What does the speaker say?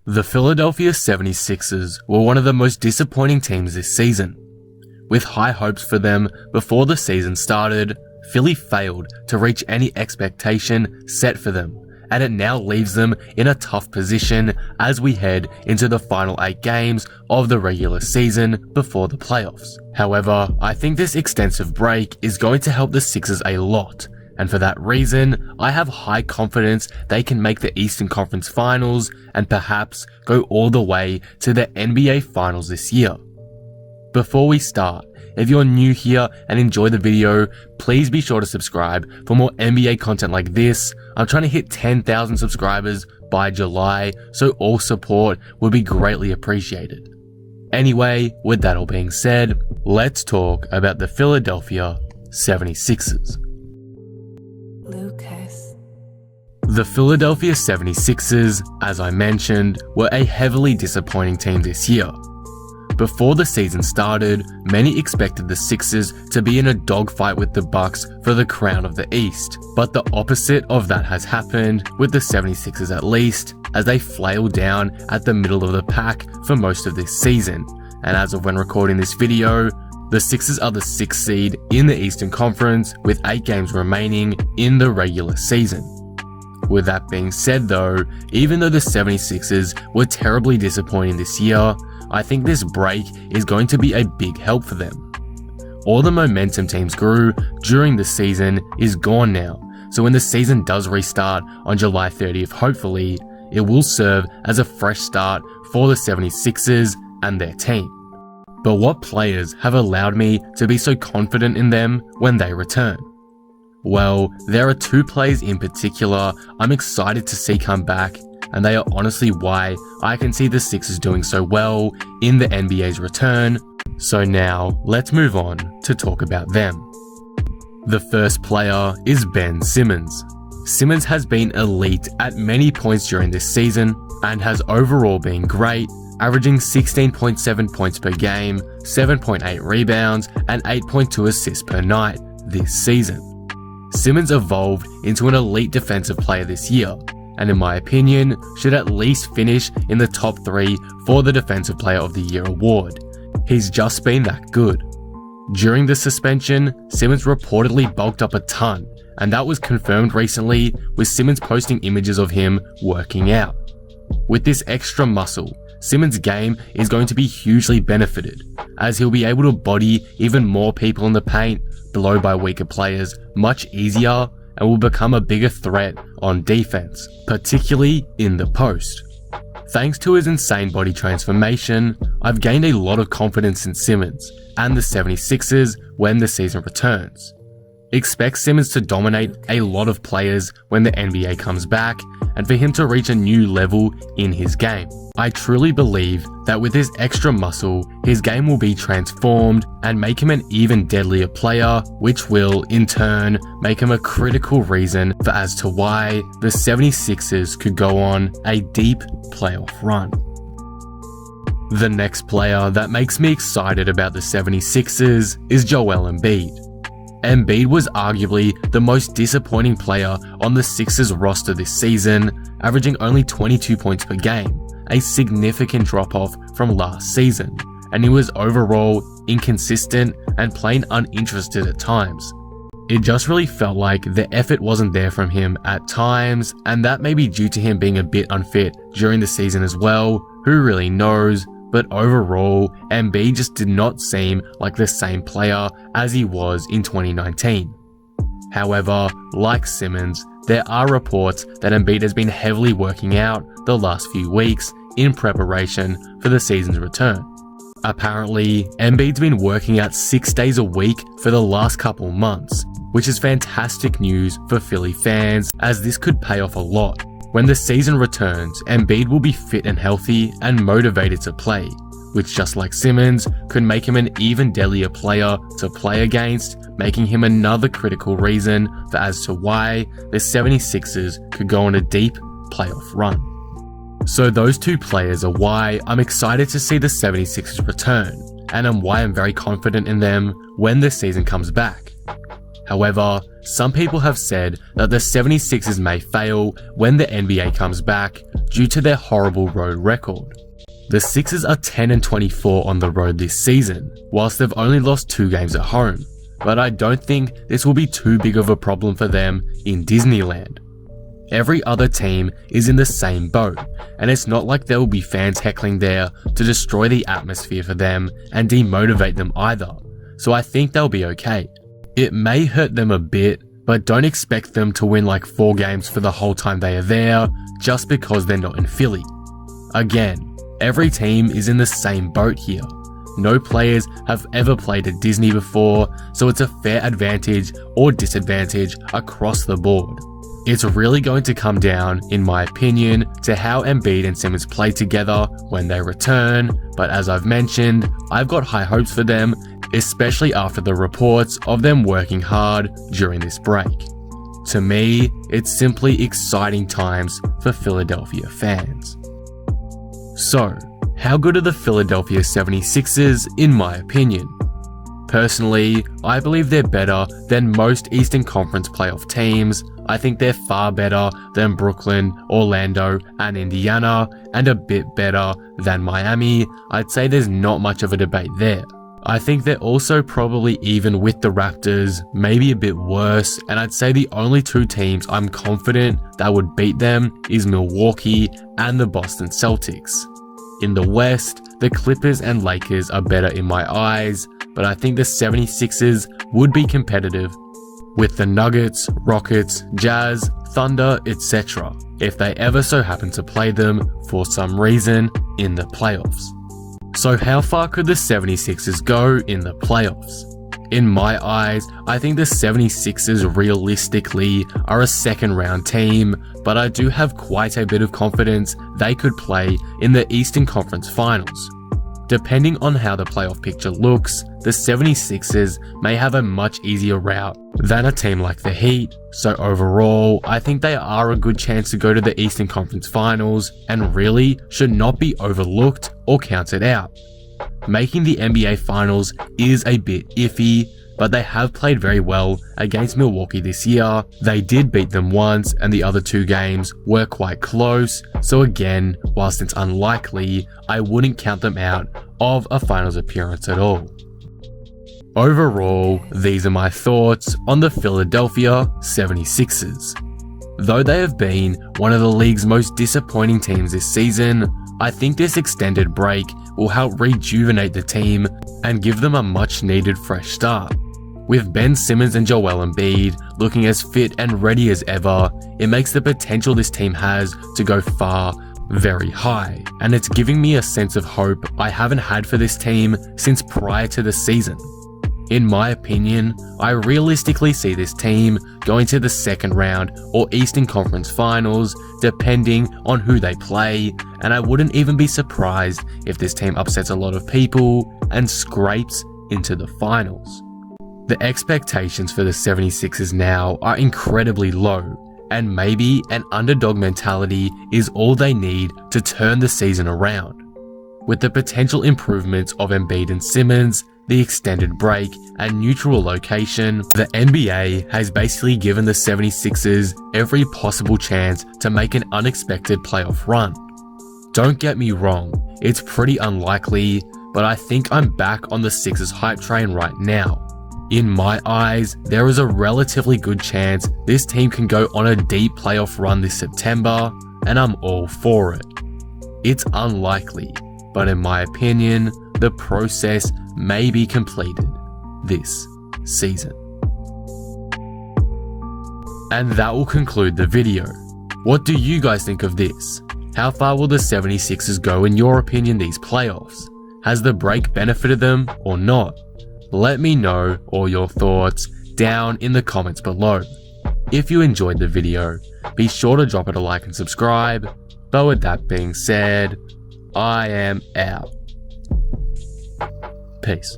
The Philadelphia 76ers were one of the most disappointing teams this season. With high hopes for them before the season started, Philly failed to reach any expectation set for them, and it now leaves them in a tough position as we head into the final 8 games of the regular season before the playoffs. However, I think this extensive break is going to help the Sixers a lot, and for that reason, I have high confidence they can make the Eastern Conference Finals and perhaps go all the way to the NBA Finals this year. Before we start, if you're new here and enjoy the video, please be sure to subscribe for more NBA content like this. I'm trying to hit 10,000 subscribers by July, so all support would be greatly appreciated. Anyway, with that all being said, let's talk about the Philadelphia 76ers. The Philadelphia 76ers, as I mentioned, were a heavily disappointing team this year. Before the season started, many expected the Sixers to be in a dogfight with the Bucks for the crown of the East, but the opposite of that has happened, with the 76ers at least, as they flailed down at the middle of the pack for most of this season, and as of when recording this video, the Sixers are the 6th seed in the Eastern Conference with 8 games remaining in the regular season. With that being said though, even though the 76ers were terribly disappointing this year, I think this break is going to be a big help for them. All the momentum teams grew during the season is gone now, so when the season does restart on July 30th hopefully, it will serve as a fresh start for the 76ers and their team. But what players have allowed me to be so confident in them when they return? Well, there are 2 players in particular I'm excited to see come back, and they are honestly why I can see the Sixers doing so well in the NBA's return. So now, let's move on to talk about them. The first player is Ben Simmons. Simmons has been elite at many points during this season and has overall been great, averaging 16.7 points per game, 7.8 rebounds, and 8.2 assists per night this season. Simmons evolved into an elite defensive player this year, and in my opinion, should at least finish in the top 3 for the Defensive Player of the Year award. He's just been that good. During the suspension, Simmons reportedly bulked up a ton, and that was confirmed recently with Simmons posting images of him working out. With this extra muscle, Simmons' game is going to be hugely benefited, as he'll be able to body even more people in the paint, blow by weaker players much easier, and will become a bigger threat on defense, particularly in the post. Thanks to his insane body transformation, I've gained a lot of confidence in Simmons and the 76ers when the season returns. Expect Simmons to dominate a lot of players when the NBA comes back, and for him to reach a new level in his game. I truly believe that with his extra muscle, his game will be transformed and make him an even deadlier player, which will, in turn, make him a critical reason for as to why the 76ers could go on a deep playoff run. The next player that makes me excited about the 76ers is Joel Embiid. Embiid was arguably the most disappointing player on the Sixers roster this season, averaging only 22 points per game, a significant drop-off from last season, and he was overall inconsistent and plain uninterested at times. It just really felt like the effort wasn't there from him at times, and that may be due to him being a bit unfit during the season as well, who really knows. But overall, Embiid just did not seem like the same player as he was in 2019. However, like Simmons, there are reports that Embiid has been heavily working out the last few weeks in preparation for the season's return. Apparently, Embiid's been working out 6 days a week for the last couple months, which is fantastic news for Philly fans, as this could pay off a lot. When the season returns, Embiid will be fit and healthy and motivated to play, which just like Simmons, could make him an even deadlier player to play against, making him another critical reason for as to why the 76ers could go on a deep playoff run. So those 2 players are why I'm excited to see the 76ers return, and why I'm very confident in them when the season comes back. However, some people have said that the 76ers may fail when the NBA comes back due to their horrible road record. The Sixers are 10-24 on the road this season, whilst they've only lost 2 games at home, but I don't think this will be too big of a problem for them in Disneyland. Every other team is in the same boat, and it's not like there will be fans heckling there to destroy the atmosphere for them and demotivate them either, so I think they'll be okay. It may hurt them a bit, but don't expect them to win like 4 games for the whole time they are there just because they're not in Philly. Again, every team is in the same boat here. No players have ever played at Disney before, so it's a fair advantage or disadvantage across the board. It's really going to come down, in my opinion, to how Embiid and Simmons play together when they return, but as I've mentioned, I've got high hopes for them, especially after the reports of them working hard during this break. To me, it's simply exciting times for Philadelphia fans. So, how good are the Philadelphia 76ers in my opinion? Personally, I believe they're better than most Eastern Conference playoff teams. I think they're far better than Brooklyn, Orlando, and Indiana, and a bit better than Miami. I'd say there's not much of a debate there. I think they're also probably even with the Raptors, maybe a bit worse, and I'd say the only 2 teams I'm confident that would beat them is Milwaukee and the Boston Celtics. In the West, the Clippers and Lakers are better in my eyes, but I think the 76ers would be competitive with the Nuggets, Rockets, Jazz, Thunder, etc. if they ever so happen to play them for some reason in the playoffs. So how far could the 76ers go in the playoffs? In my eyes, I think the 76ers realistically are a second round team, but I do have quite a bit of confidence they could play in the Eastern Conference Finals. Depending on how the playoff picture looks, the 76ers may have a much easier route than a team like the Heat, so overall, I think they are a good chance to go to the Eastern Conference Finals and really should not be overlooked or counted out. Making the NBA Finals is a bit iffy, but they have played very well against Milwaukee this year. They did beat them once and the other 2 games were quite close, so again, whilst it's unlikely, I wouldn't count them out of a finals appearance at all. Overall, these are my thoughts on the Philadelphia 76ers. Though they have been one of the league's most disappointing teams this season, I think this extended break will help rejuvenate the team and give them a much needed fresh start. With Ben Simmons and Joel Embiid looking as fit and ready as ever, it makes the potential this team has to go far very high, and it's giving me a sense of hope I haven't had for this team since prior to the season. In my opinion, I realistically see this team going to the second round or Eastern Conference Finals depending on who they play, and I wouldn't even be surprised if this team upsets a lot of people and scrapes into the finals. The expectations for the 76ers now are incredibly low, and maybe an underdog mentality is all they need to turn the season around. With the potential improvements of Embiid and Simmons, the extended break, and neutral location, the NBA has basically given the 76ers every possible chance to make an unexpected playoff run. Don't get me wrong, it's pretty unlikely, but I think I'm back on the Sixers hype train right now. In my eyes, there is a relatively good chance this team can go on a deep playoff run this September, and I'm all for it. It's unlikely, but in my opinion, the process may be completed this season. And that will conclude the video. What do you guys think of this? How far will the 76ers go in your opinion these playoffs? Has the break benefited them or not? Let me know all your thoughts down in the comments below. If you enjoyed the video, be sure to drop it a like and subscribe. But with that being said, I am out. Peace.